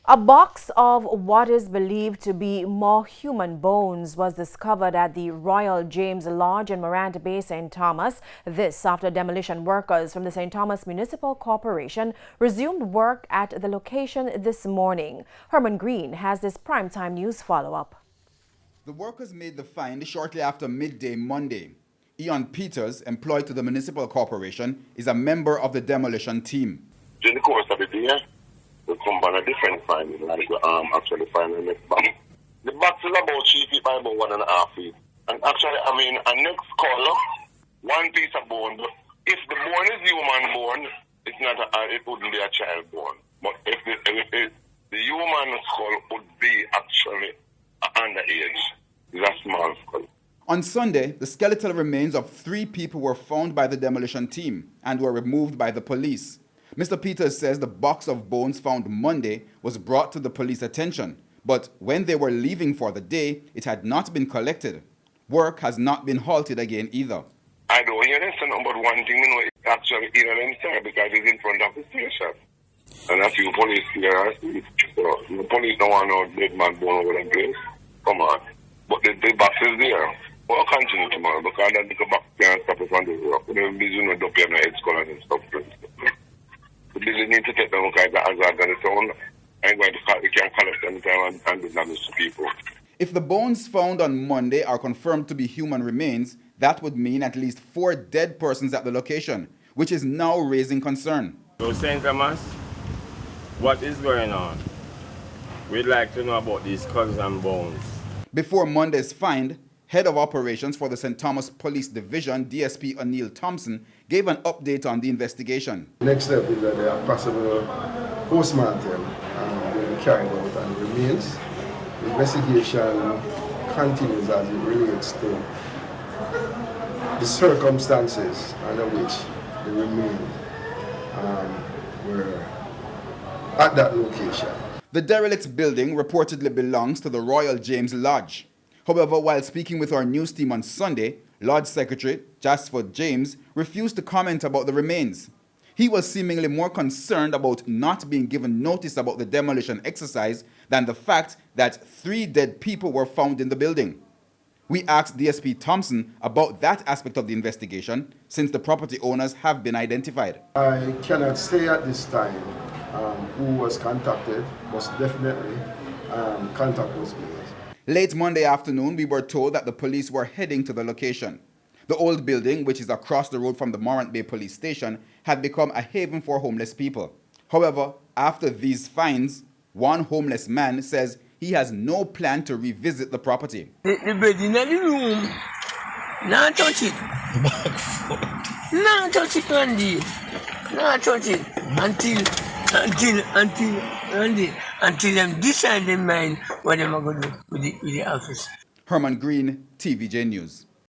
A box of what is believed to be more human bones was discovered at the Royal James Lodge in Morant Bay, St. Thomas. This after demolition workers from the St. Thomas Municipal Corporation resumed work at the location this morning. Herman Green has this primetime news follow-up. The workers made the find shortly after midday Monday. Ian Peters, employed to the Municipal Corporation, is a member of the demolition team. During the course of the day, we come by a different finding, like we actually find the next box. The box is about 3 feet by about 1.5 feet. And actually, a next color, one piece of bone. But if the bone is human bone, it's not it wouldn't be a child bone. But if the human skull would be actually underage. It's a small skull. On Sunday, the skeletal remains of 3 people were found by the demolition team and were removed by the police. Mr. Peters says the box of bones found Monday was brought to the police attention, but when they were leaving for the day, it had not been collected. Work has not been halted again either. I don't hear this, but one thing, it's actually in an inside because it's in front of the station. And a few police here are asleep. So the police don't want no dead man bone over the place. Come on. But the box is there. We'll continue tomorrow because that the box can't stop us on the road. We don't be up here in the head scholars and stuff. The building need to take them because as I got it on, I'm going to we can collect them and do damage to people. If the bones found on Monday are confirmed to be human remains, that would mean at least 4 dead persons at the location, which is now raising concern. So St. Thomas, what is going on? We'd like to know about these skulls and bones. Before Monday's find, Head of Operations for the St. Thomas Police Division, DSP O'Neill Thompson, gave an update on the investigation. Next step is that there are possible postmortem will be carried out and remains. The investigation continues as it relates to the circumstances under which the remains were at that location. The derelict building reportedly belongs to the Royal James Lodge. However, while speaking with our news team on Sunday, Lodge Secretary Jasper James refused to comment about the remains. He was seemingly more concerned about not being given notice about the demolition exercise than the fact that 3 dead people were found in the building. We asked DSP Thompson about that aspect of the investigation, since the property owners have been identified. I cannot say at this time who was contacted, but definitely contact was made. Late Monday afternoon, we were told that the police were heading to the location. The old building, which is across the road from the Morant Bay police station, had become a haven for homeless people. However, after these finds, one homeless man says he has no plan to revisit the property. The bed in the room, not touch it. Not touch it, Andy. Not touch it until them decide their mind what they're going to do with the office. Herman Green, TVJ News.